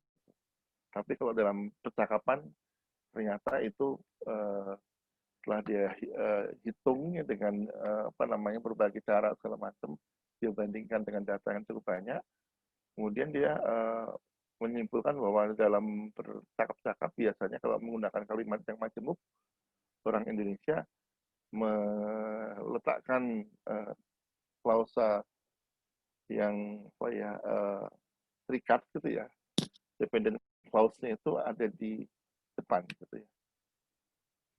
Tapi kalau dalam percakapan ternyata itu setelah dia hitung dengan apa namanya berbagai cara segala macam, dia bandingkan dengan data yang cukup banyak, kemudian dia menyimpulkan bahwa dalam bercakap-cakap biasanya kalau menggunakan kalimat yang majemuk, orang Indonesia meletakkan klausa yang apa ya terikat gitu ya, dependent clause-nya itu ada di depan gitu ya.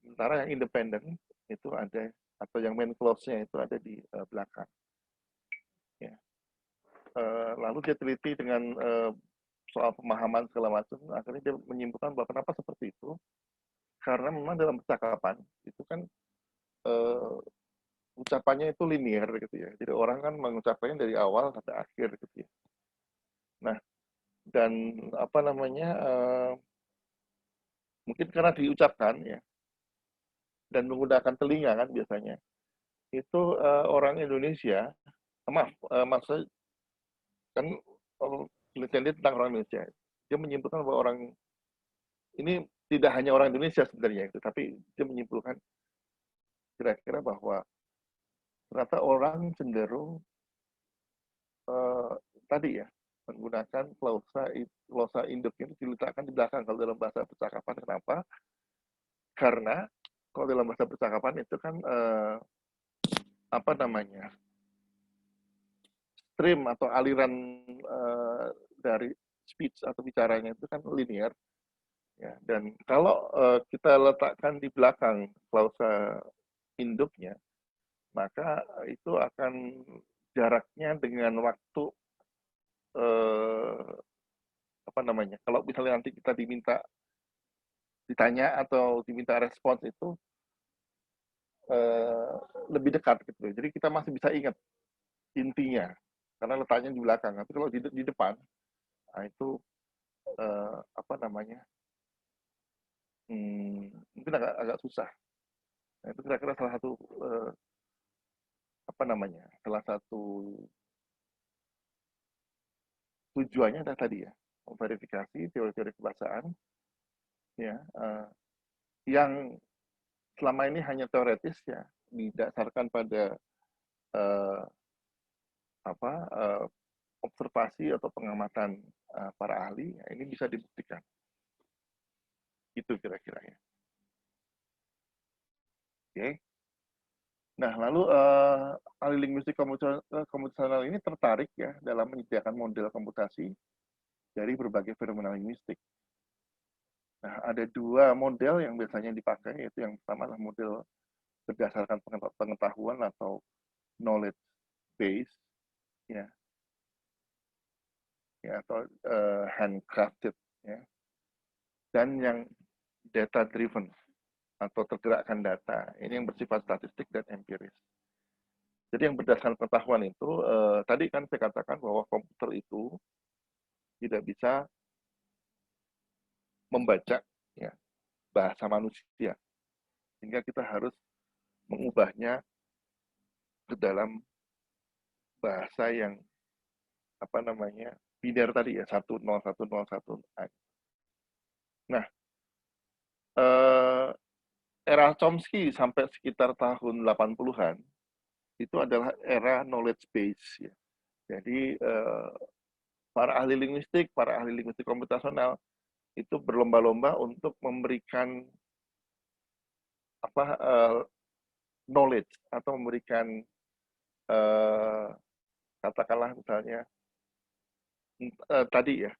Sementara yang independen itu ada atau yang main clause-nya itu ada di belakang. Ya. Lalu dia teliti dengan soal pemahaman segala macam, akhirnya dia menyimpulkan bahwa kenapa seperti itu, karena memang dalam percakapan itu kan ucapannya itu linear gitu ya. Jadi orang kan mengucapkannya dari awal sampai akhir gitu ya. Nah, dan apa namanya mungkin karena diucapkan ya dan menggunakan telinga kan biasanya itu orang Indonesia maksudnya kan penelitian tentang orang Indonesia dia menyimpulkan bahwa orang ini tidak hanya orang Indonesia sebenarnya itu, tapi dia menyimpulkan kira-kira bahwa ternyata orang cenderung tadi ya menggunakan klausa induknya itu diletakkan di belakang kalau dalam bahasa percakapan. Kenapa? Karena kalau dalam bahasa percakapan itu kan apa namanya, stream atau aliran dari speech atau bicaranya itu kan linear, ya. Dan kalau kita letakkan di belakang klausa induknya, maka itu akan jaraknya dengan waktu apa namanya, kalau misalnya nanti kita ditanya atau diminta respons itu lebih dekat gitu. Jadi kita masih bisa ingat intinya karena letaknya di belakang. Tapi kalau di depan, nah itu apa namanya, mungkin agak susah. Nah, itu kira-kira salah satu apa namanya, salah satu tujuannya adalah tadi ya, memverifikasi teori-teori kebahasaan ya, yang selama ini hanya teoretis ya, didasarkan pada observasi atau pengamatan para ahli, ya, ini bisa dibuktikan. Itu kira-kira ya. Oke. Nah, lalu ahli linguistik komputasional ini tertarik ya dalam menyediakan model komputasi dari berbagai fenomena linguistik. Nah, ada dua model yang biasanya dipakai, yaitu yang pertama adalah model berdasarkan pengetahuan atau knowledge base, ya atau handcrafted, ya. Dan yang data driven atau tergerakkan data, ini yang bersifat statistik dan empiris. Jadi yang berdasarkan pengetahuan itu, tadi kan saya katakan bahwa komputer itu tidak bisa membaca ya, bahasa manusia, sehingga kita harus mengubahnya ke dalam bahasa yang apa namanya, biner tadi ya, 10101. Nah, era Chomsky sampai sekitar tahun 80-an itu adalah era knowledge base ya. Jadi para ahli linguistik komputasional itu berlomba-lomba untuk memberikan apa knowledge atau memberikan katakanlah misalnya tadi ya,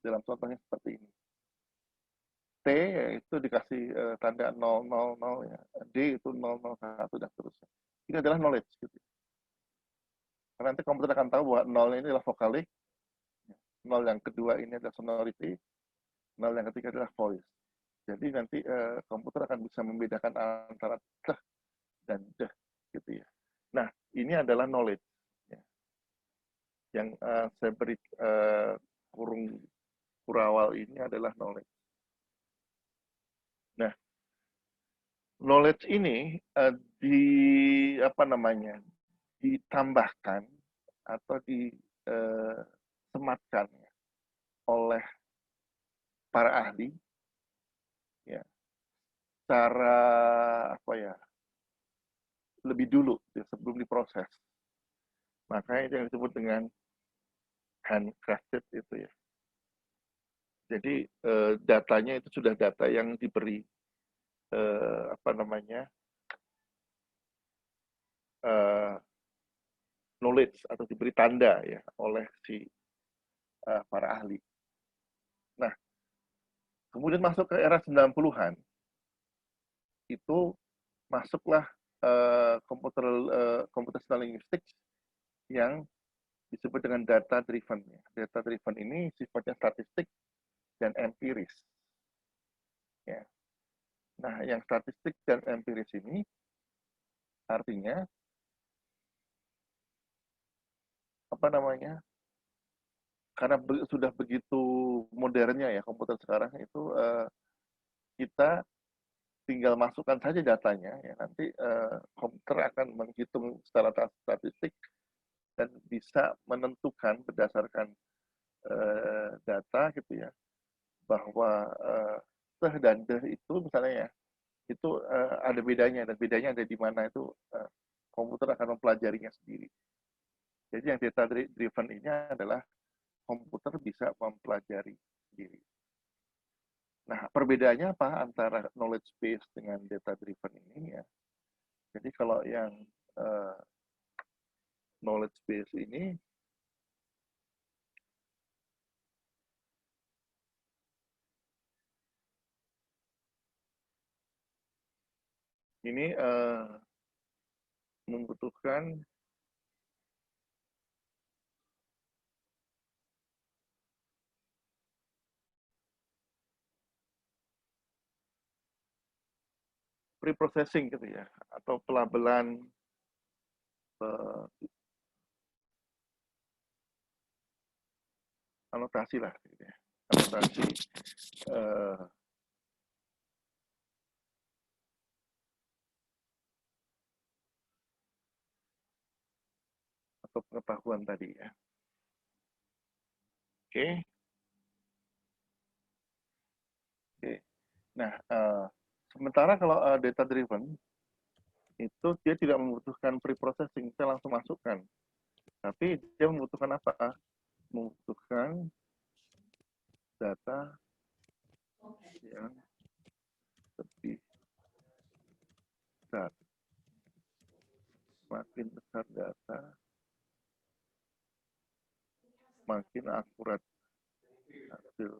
dalam contohnya seperti ini. T itu dikasih tanda 000 ya, D itu 001 dan seterusnya. Ini adalah knowledge gitu. Karena nanti komputer akan tahu bahwa 0 ini adalah vokalik, 0 yang kedua ini adalah sonority, 0 yang ketiga adalah voice. Jadi nanti komputer akan bisa membedakan antara teh dan deh gitu ya. Nah, ini adalah knowledge ya. Yang saya beri kurung kurawal ini adalah knowledge. Nah, knowledge ini ditambahkan atau disematkan oleh para ahli ya, secara lebih dulu ya, sebelum diproses. Makanya itu yang disebut dengan handcrafted itu ya. Jadi datanya itu sudah data yang diberi knowledge atau diberi tanda ya oleh si para ahli. Nah, kemudian masuk ke era 90-an, itu masuklah computational linguistics yang disebut dengan data driven. Data driven ini sifatnya statistik dan empiris. Ya. Nah, yang statistik dan empiris ini artinya karena sudah begitu modernnya ya komputer sekarang itu kita tinggal masukkan saja datanya ya, nanti komputer akan menghitung secara statistik dan bisa menentukan berdasarkan data gitu ya, bahwa teh dan deh itu misalnya ya, itu ada bedanya, dan bedanya ada di mana itu komputer akan mempelajarinya sendiri. Jadi yang data driven ini adalah komputer bisa mempelajari sendiri. Nah, perbedaannya apa antara knowledge base dengan data driven ini ya? Jadi kalau yang knowledge base ini membutuhkan pre-processing gitu ya, atau pelabelan anotasi lah, gitu ya. Anotasi atau pengetahuan tadi ya. Oke. Oke. Nah, sementara kalau data driven itu dia tidak membutuhkan pre-processing, kita langsung masukkan. Tapi dia membutuhkan apa? Membutuhkan data yang lebih besar. Makin besar data, makin akurat hasil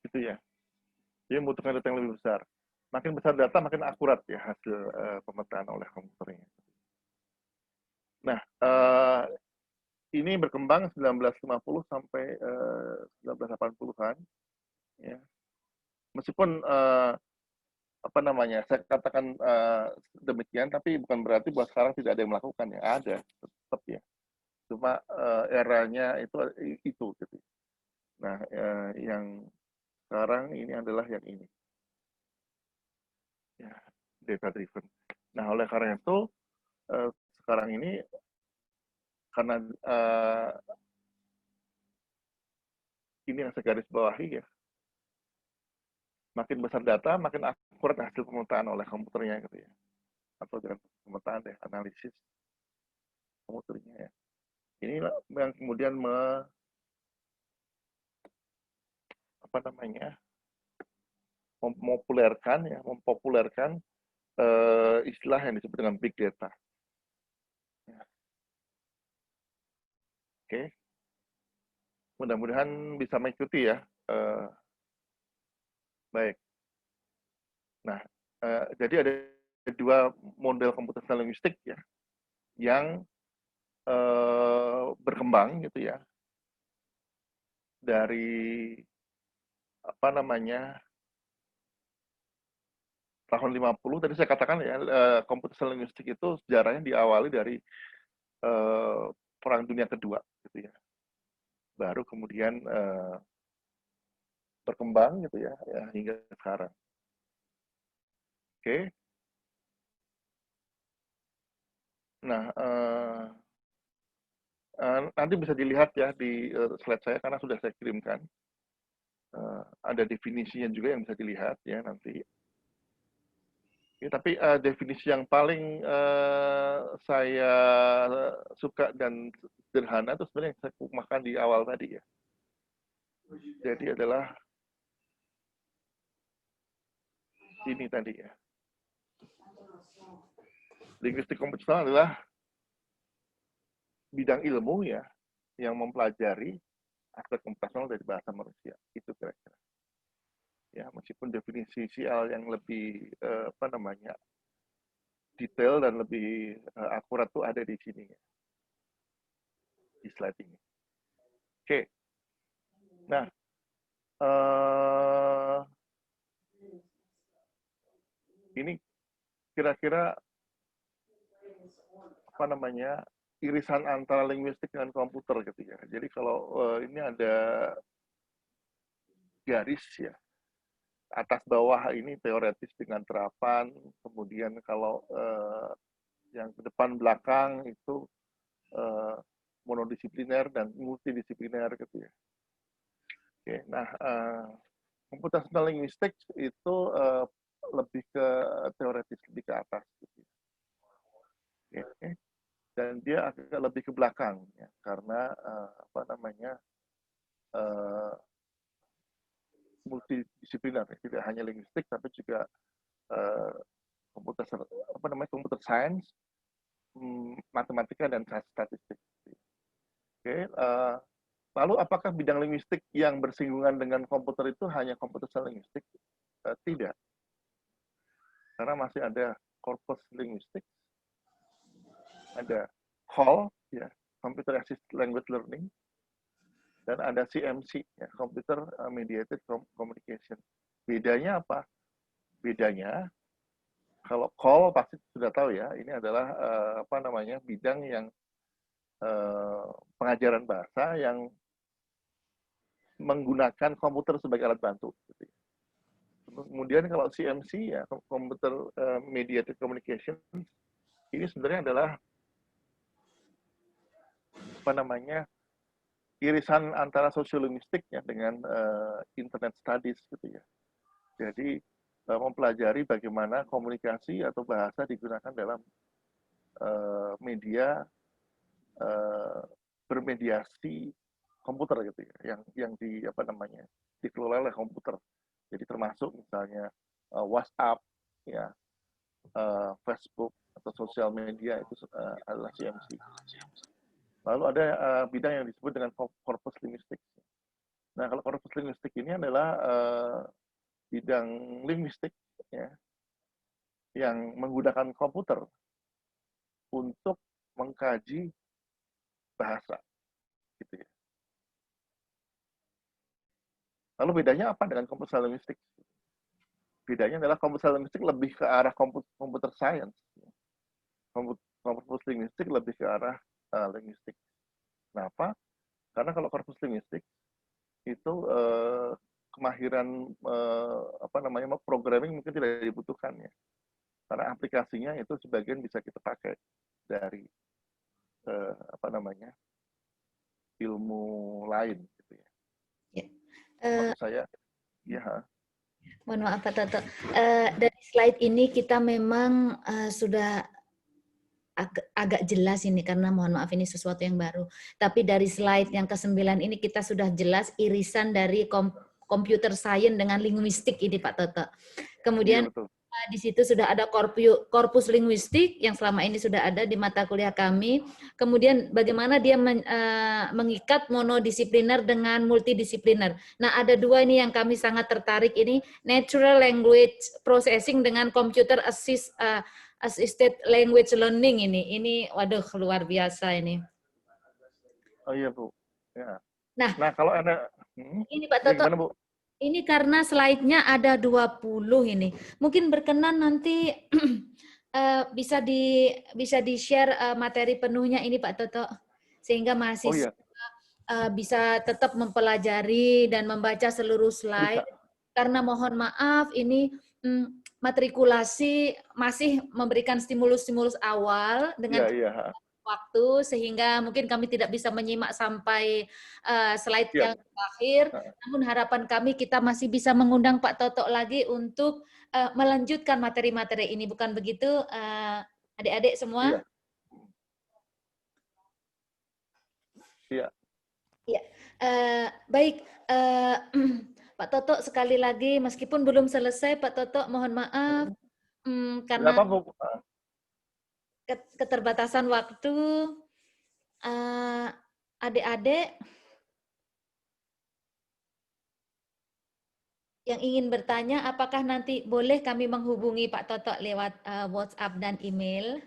gitu ya. Dia membutuhkan data yang lebih besar. Makin besar data, makin akurat ya hasil pemetaan oleh komputernya. Nah, ini berkembang 1950 sampai 1980-an. Ya. Meskipun apa namanya, saya katakan demikian, tapi bukan berarti bahwa sekarang tidak ada yang melakukan ya, ada tetap ya. Cuma eranya itu gitu. Nah, yang sekarang ini adalah yang ini, ya, data driven. Nah, oleh karena itu sekarang ini karena ini yang saya garis bawahi ya, makin besar data, makin akurat hasil pemetaan oleh komputernya gitu ya, atau dengan pemetaan deh, analisis komputernya ya. Ini yang kemudian mempopulerkan istilah yang disebut dengan big data. Ya. Oke, mudah-mudahan bisa mengikuti ya. Baik. Nah, jadi ada dua model computational linguistik ya, yang berkembang gitu ya, dari apa namanya, tahun 50, tadi saya katakan ya, computational linguistik itu sejarahnya diawali dari Perang Dunia Kedua gitu ya. Baru kemudian berkembang gitu ya, hingga sekarang. Oke. Nah, nanti bisa dilihat ya di slide saya karena sudah saya kirimkan. Ada definisinya juga yang bisa dilihat ya nanti. Ya, tapi definisi yang paling saya suka dan sederhana itu sebenarnya yang saya makan di awal tadi ya. Jadi adalah ini tadi ya. Linguistik komputasional adalah bidang ilmu ya yang mempelajari aspek komputasional dari bahasa manusia. Itu kira-kira. Ya, meskipun definisi sial yang lebih detail dan lebih akurat tuh ada di sini ya. Di slide ini. Oke. Nah, ini kira-kira irisan antara linguistik dengan komputer gitu ya. Jadi kalau ini ada garis ya, atas bawah ini teoretis dengan terapan, kemudian kalau yang ke depan belakang itu monodisipliner dan multidisipliner gitu ya. Oke, nah computational linguistics itu lebih ke teoretis, lebih ke atas. Gitu. Okay. Dan dia agak lebih ke belakang, ya, karena apa namanya multidisipliner, tidak hanya linguistik, tapi juga computer science, matematika dan statistik. Okay. Lalu apakah bidang linguistik yang bersinggungan dengan komputer itu hanya computational linguistik? Tidak, karena masih ada corpus linguistik, ada CAL, ya, Computer Assisted Language Learning, dan ada CMC, ya, Computer Mediated Communication. Bedanya apa? Bedanya, kalau CAL pasti sudah tahu ya, ini adalah apa namanya bidang yang pengajaran bahasa yang menggunakan komputer sebagai alat bantu. Gitu. Kemudian kalau CMC, ya, Computer Mediated Communication, ini sebenarnya adalah apa namanya irisan antara sosiolinguistik, ya, dengan internet studies, gitu ya. Jadi mempelajari bagaimana komunikasi atau bahasa digunakan dalam media bermediasi komputer, gitu ya, yang di apa namanya dikelola oleh komputer. Jadi termasuk misalnya WhatsApp, ya, Facebook atau sosial media itu adalah CMC. Lalu ada bidang yang disebut dengan corpus linguistik. Nah, kalau corpus linguistik ini adalah bidang linguistik, ya, yang menggunakan komputer untuk mengkaji bahasa, gitu ya. Lalu bedanya apa dengan computer linguistik? Bedanya adalah computer linguistik lebih ke arah computer science. Corpus linguistik lebih ke arah linguistik. Kenapa? Karena kalau corpus linguistik itu kemahiran apa namanya programming mungkin tidak dibutuhkan, ya. Karena aplikasinya itu sebagian bisa kita pakai dari apa namanya ilmu lain, gitu ya. Maksud saya, ya. Mohon maaf Pak Toto. Dari slide ini kita memang sudah agak jelas ini, karena mohon maaf ini sesuatu yang baru. Tapi dari slide yang ke-9 ini kita sudah jelas irisan dari computer science dengan linguistik ini Pak Toto. Kemudian Iya, betul. Di situ sudah ada korpus linguistik yang selama ini sudah ada di mata kuliah kami. Kemudian bagaimana dia mengikat monodisipliner dengan multidisipliner. Nah, ada dua ini yang kami sangat tertarik ini, natural language processing dengan computer assisted language learning ini. Ini waduh luar biasa ini. Oh iya, Bu. Ya. Nah, kalau ada ini Pak Toto. Gimana, Bu? Ini karena slide-nya ada 20 ini. Mungkin berkenan nanti bisa di-share materi penuhnya ini Pak Toto. Sehingga mahasiswa bisa tetap mempelajari dan membaca seluruh slide. Karena mohon maaf ini matrikulasi masih memberikan stimulus-stimulus awal dengan waktu, sehingga mungkin kami tidak bisa menyimak sampai slide yang terakhir. Namun harapan kami kita masih bisa mengundang Pak Toto lagi untuk melanjutkan materi-materi ini. Bukan begitu, adik-adik semua? Iya. Iya. Baik, Pak Toto sekali lagi, meskipun belum selesai Pak Toto, mohon maaf karena keterbatasan waktu. Adik-adik yang ingin bertanya, apakah nanti boleh kami menghubungi Pak Toto lewat WhatsApp dan email?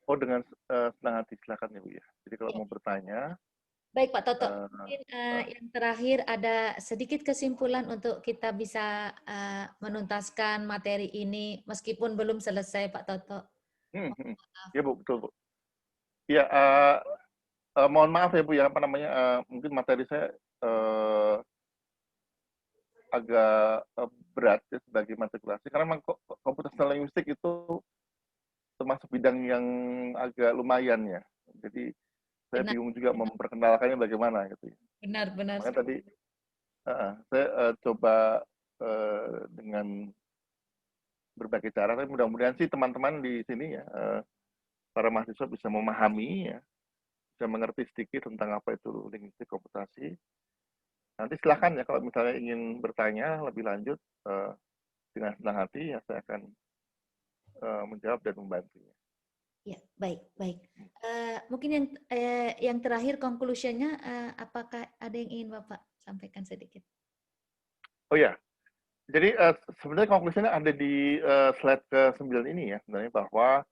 Oh, dengan senang hati, silakan ya, Bu ya. Jadi kalau mau bertanya. Baik Pak Toto, mungkin yang terakhir ada sedikit kesimpulan untuk kita bisa menuntaskan materi ini meskipun belum selesai Pak Toto. Ya Bu, betul Bu. Ya, mohon maaf ya Bu ya, apa namanya, mungkin materi saya agak berat ya sebagai matrikulasi, karena memang computational linguistik itu termasuk bidang yang agak lumayan ya. Jadi saya bingung juga memperkenalkannya bagaimana gitu ya. Benar. Makanya tadi saya coba dengan berbagai cara. Tapi mudah-mudahan sih teman-teman di sini ya, para mahasiswa bisa memahami ya, bisa mengerti sedikit tentang apa itu linguistik komputasi. Nanti silakan ya kalau misalnya ingin bertanya lebih lanjut, dengan senang hati ya saya akan menjawab dan membantunya. Ya, baik, baik. Mungkin yang terakhir conclusion-nya, apakah ada yang ingin Bapak sampaikan sedikit? Oh ya, jadi sebenarnya konklusinya ada di slide ke-9 ini ya, sebenarnya bahwa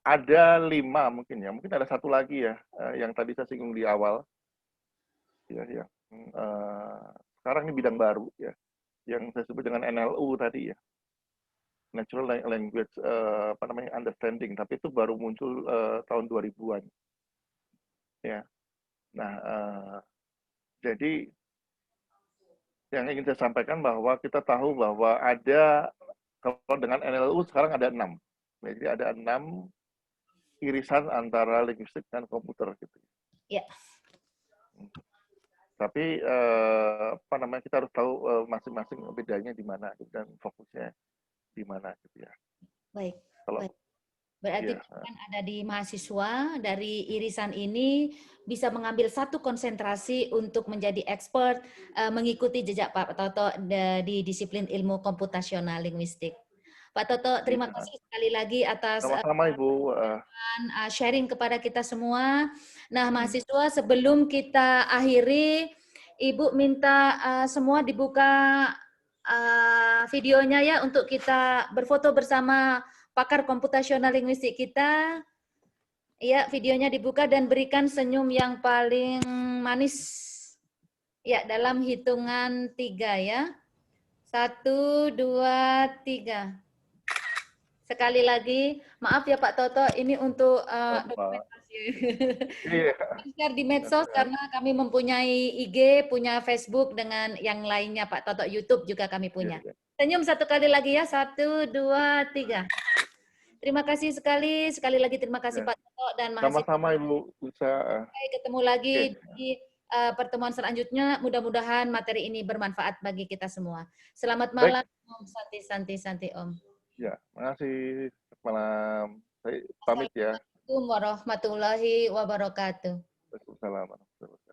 ada 5 mungkin ya, mungkin ada satu lagi ya, yang tadi saya singgung di awal, ya, sekarang ini bidang baru ya, yang saya sebut dengan NLU tadi ya, Natural Language Understanding, tapi itu baru muncul tahun 2000-an, ya. Nah, jadi yang ingin saya sampaikan bahwa kita tahu bahwa ada, kalau dengan NLU sekarang ada 6. Jadi ada 6 irisan antara linguistik dan komputer gitu. Ya. Tapi kita harus tahu masing-masing bedanya di mana dan fokusnya di mana gitu ya. Baik. Kalau baik. Berarti iya, kan ada di mahasiswa dari irisan ini bisa mengambil satu konsentrasi untuk menjadi expert, mengikuti jejak Pak Toto di disiplin ilmu komputasional linguistik. Pak Toto, terima kasih sekali lagi atas sama-sama Ibu. sharing kepada kita semua. Nah, mahasiswa, sebelum kita akhiri, Ibu minta semua dibuka videonya ya untuk kita berfoto bersama pakar komputasional linguistik kita. Ya, videonya dibuka dan berikan senyum yang paling manis. Ya, dalam hitungan 3 ya. 1, 2, 3. Sekali lagi, maaf ya Pak Toto, ini untuk dokumentasi. Share di medsos karena kami mempunyai IG, punya Facebook dengan yang lainnya Pak Toto, YouTube juga kami punya. Senyum satu kali lagi ya, 1, 2, 3. Terima kasih sekali lagi terima kasih Pak Toto dan mahasiswa. Sama-sama Ibu bisa. Ketemu lagi di pertemuan selanjutnya. Mudah-mudahan materi ini bermanfaat bagi kita semua. Selamat malam, Om Santi Om. Ya, makasih. Malam. Saya pamit ya. Assalamualaikum warahmatullahi wabarakatuh. Waalaikumsalam warahmatullahi wabarakatuh.